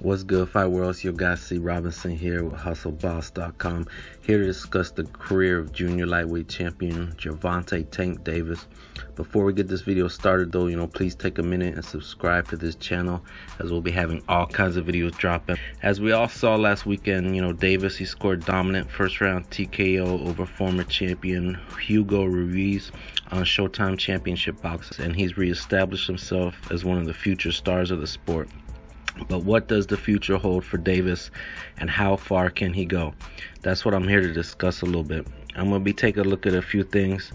What's good, Fight World? It's your guy C. Robinson here with HustleBoss.com, here to discuss the career of junior lightweight champion Gervonta Tank Davis. Before we get this video started though, please take a minute and subscribe to this channel, as we'll be having all kinds of videos dropping. As we all saw last weekend, Davis, he scored dominant first round TKO over former champion Hugo Ruiz on SHOWTIME Championship Boxing, and he's reestablished himself as one of the future stars of the sport. But what does the future hold for Davis, and how far can he go? That's what I'm here to discuss a little bit. I'm going to be taking a look at a few things.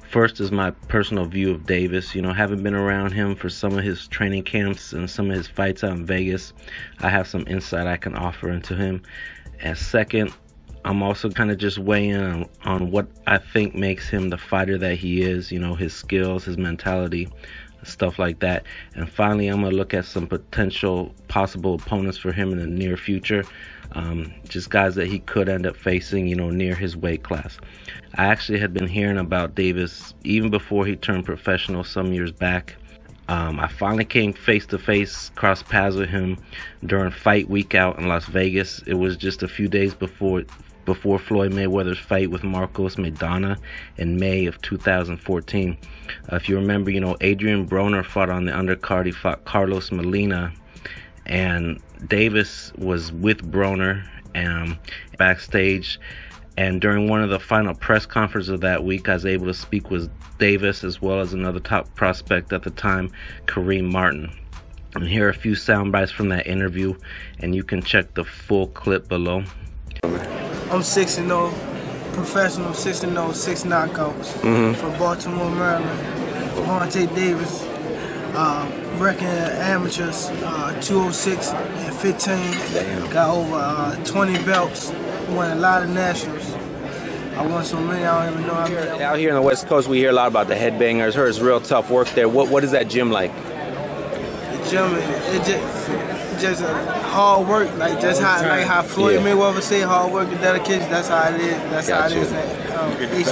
First is my personal view of Davis. Having been around him for some of his training camps and some of his fights out in Vegas, I have some insight I can offer into him. And second, I'm also kind of just weighing on what I think makes him the fighter that he is, his skills, his mentality, stuff like that. And finally, I'm going to look at some potential possible opponents for him in the near future, just guys that he could end up facing, near his weight class. I actually had been hearing about Davis even before he turned professional some years back. I finally came face to face, cross paths with him during fight week out in Las Vegas. It was just a few days before Floyd Mayweather's fight with Marcos Maidana in May of 2014. If you remember, Adrian Broner fought on the undercard. He fought Carlos Molina, and Davis was with Broner backstage. And during one of the final press conferences of that week, I was able to speak with Davis as well as another top prospect at the time, Kareem Martin. And here are a few sound bites from that interview, and you can check the full clip below. I'm 6-0, professional 6-0, 6 knockouts for Baltimore, Maryland. Gervonta Davis, record amateurs 206 and 15. Damn. Got over 20 belts. Won a lot of nationals. I won so many I don't even know how many. Out here on the West Coast, we hear a lot about the Headbangers. Heard it's real tough work there. What is that gym like? The gym, it just hard work, just how Floyd Mayweather say, hard work and dedication. That's how it is. That's how it is at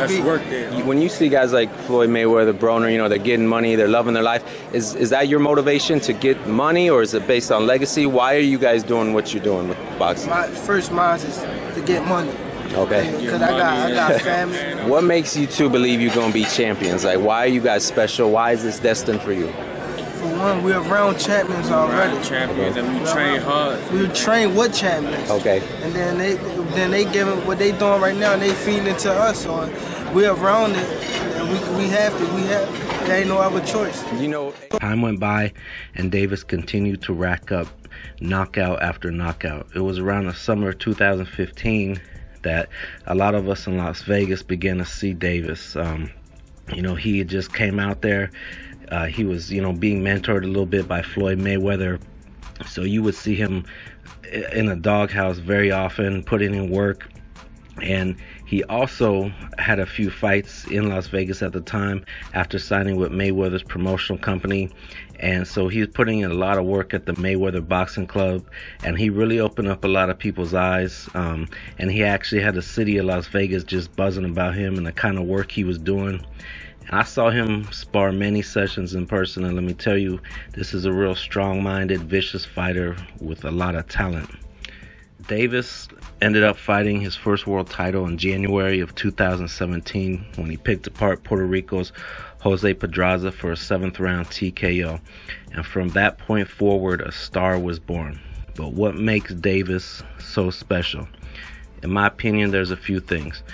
HB. Work there. When you see guys like Floyd Mayweather, Broner, they're getting money, they're loving their life. Is that your motivation to get money, or is it based on legacy? Why are you guys doing what you're doing with boxing? My first mind is to get money. Okay. Because I got family. What makes you two believe you're gonna be champions? Why are you guys special? Why is this destined for you? For one, we're around champions already. Champions, and we train hard. We train with champions. Okay. And then they give it what they doing right now, and they feeding it to us. So we're around it, and we have to. There ain't no other choice. Time went by, and Davis continued to rack up knockout after knockout. It was around the summer of 2015 that a lot of us in Las Vegas began to see Davis. He had just came out there. He was, being mentored a little bit by Floyd Mayweather. So you would see him in a doghouse very often, putting in work. And he also had a few fights in Las Vegas at the time after signing with Mayweather's promotional company. And so he was putting in a lot of work at the Mayweather Boxing Club, and he really opened up a lot of people's eyes. And he actually had the city of Las Vegas just buzzing about him and the kind of work he was doing. I saw him spar many sessions in person, and let me tell you, this is a real strong-minded, vicious fighter with a lot of talent. Davis ended up fighting his first world title in January of 2017 when he picked apart Puerto Rico's Jose Pedraza for a 7th round TKO. And from that point forward, a star was born. But what makes Davis so special? In my opinion, there's a few things.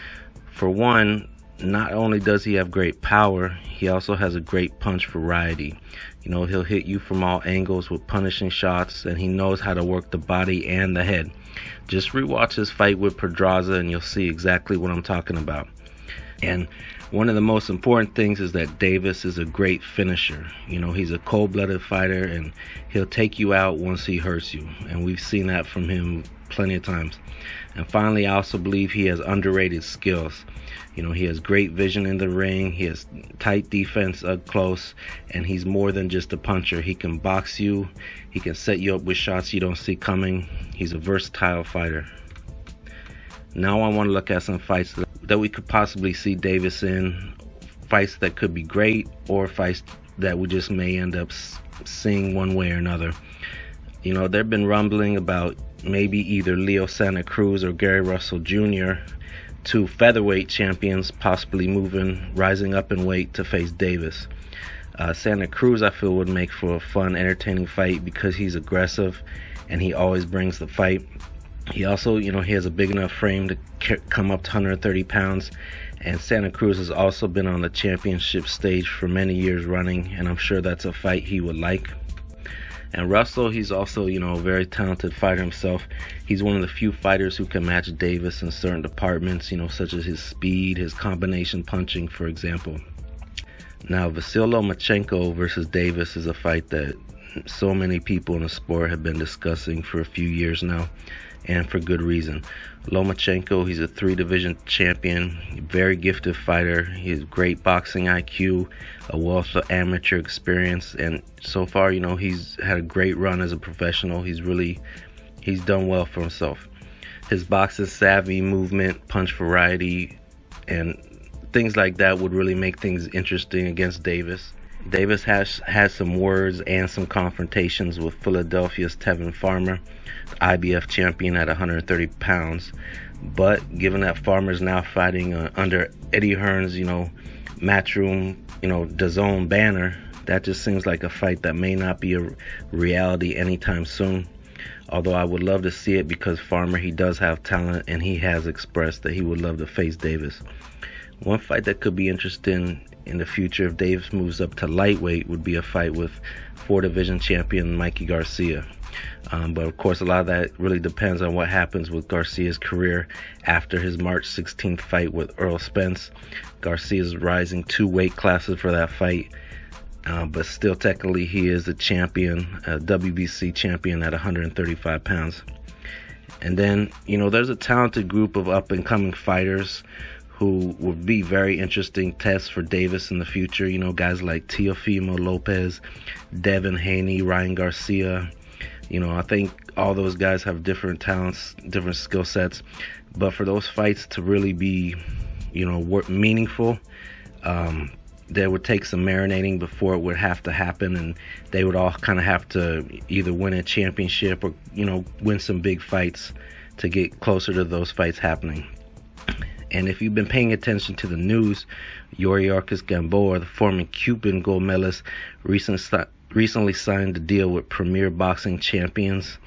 For one, not only does he have great power, he also has a great punch variety. He'll hit you from all angles with punishing shots, and he knows how to work the body and the head. Just rewatch his fight with Pedraza and you'll see exactly what I'm talking about. And one of the most important things is that Davis is a great finisher. He's a cold-blooded fighter, and he'll take you out once he hurts you. And we've seen that from him plenty of times. And finally, I also believe he has underrated skills. He has great vision in the ring, he has tight defense up close, and he's more than just a puncher. He can box you, he can set you up with shots you don't see coming. He's a versatile fighter. Now I want to look at some fights that we could possibly see Davis in, fights that could be great, or fights that we just may end up seeing one way or another. You know, there've been rumbling about maybe either Leo Santa Cruz or Gary Russell Jr., two featherweight champions, possibly rising up in weight to face Davis. Santa Cruz, I feel, would make for a fun, entertaining fight because he's aggressive and he always brings the fight. He also, he has a big enough frame to come up to 130 pounds. And Santa Cruz has also been on the championship stage for many years running, and I'm sure that's a fight he would like. And Russell, he's also, a very talented fighter himself. He's one of the few fighters who can match Davis in certain departments, such as his speed, his combination punching, for example. Now, Vasyl Lomachenko versus Davis is a fight that so many people in the sport have been discussing for a few years now, and for good reason. Lomachenko, he's a 3-division champion, very gifted fighter. He has great boxing IQ, a wealth of amateur experience, and so far, he's had a great run as a professional. He's done well for himself. His boxing savvy, movement, punch variety, and things like that would really make things interesting against Davis. Davis has had some words and some confrontations with Philadelphia's Tevin Farmer, the IBF champion at 130 pounds. But given that Farmer's now fighting under Eddie Hearn's, Matchroom, DAZN banner, that just seems like a fight that may not be a reality anytime soon. Although I would love to see it because Farmer, he does have talent and he has expressed that he would love to face Davis. One fight that could be interesting in the future if Davis moves up to lightweight would be a fight with 4-division champion Mikey Garcia. But of course, a lot of that really depends on what happens with Garcia's career after his March 16th fight with Earl Spence. Garcia's rising 2 weight classes for that fight, but still technically he is the champion, WBC champion at 135 pounds. And then, there's a talented group of up-and-coming fighters who would be very interesting tests for Davis in the future. Guys like Teofimo Lopez, Devin Haney, Ryan Garcia. I think all those guys have different talents, different skill sets. But for those fights to really be, meaningful, there would take some marinating before it would have to happen. And they would all kind of have to either win a championship or, win some big fights to get closer to those fights happening. And if you've been paying attention to the news, Yuriorkis Gamboa, the former Cuban gold medalist, recently signed a deal with Premier Boxing Champions.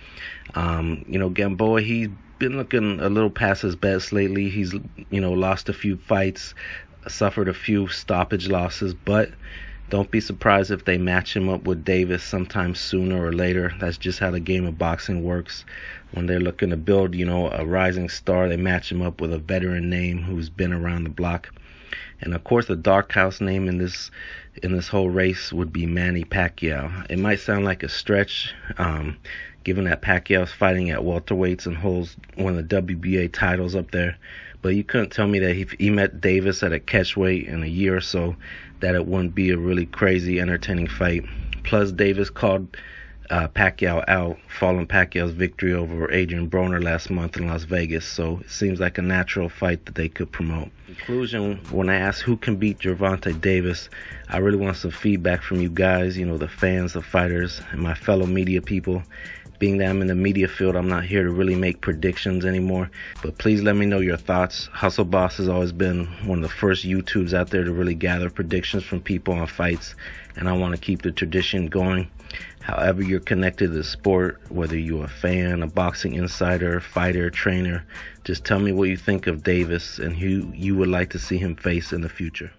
Gamboa, he's been looking a little past his best lately. He's, lost a few fights, suffered a few stoppage losses, but don't be surprised if they match him up with Davis sometime sooner or later. That's just how the game of boxing works. When they're looking to build, a rising star, they match him up with a veteran name who's been around the block. And of course, the dark horse name in this whole race would be Manny Pacquiao. It might sound like a stretch, given that Pacquiao's fighting at welterweights and holds one of the WBA titles up there. But you couldn't tell me that if he met Davis at a catchweight in a year or so, that it wouldn't be a really crazy, entertaining fight. Plus, Davis called Pacquiao out following Pacquiao's victory over Adrian Broner last month in Las Vegas, so it seems like a natural fight that they could promote. In conclusion, when I ask who can beat Gervonta Davis, I really want some feedback from you guys, the fans, the fighters, and my fellow media people. Being that I'm in the media field, I'm not here to really make predictions anymore, but please let me know your thoughts. Hustle Boss has always been one of the first YouTubes out there to really gather predictions from people on fights, and I want to keep the tradition going. However you're connected to the sport, whether you're a fan, a boxing insider, fighter, trainer, just tell me what you think of Davis and who you would like to see him face in the future.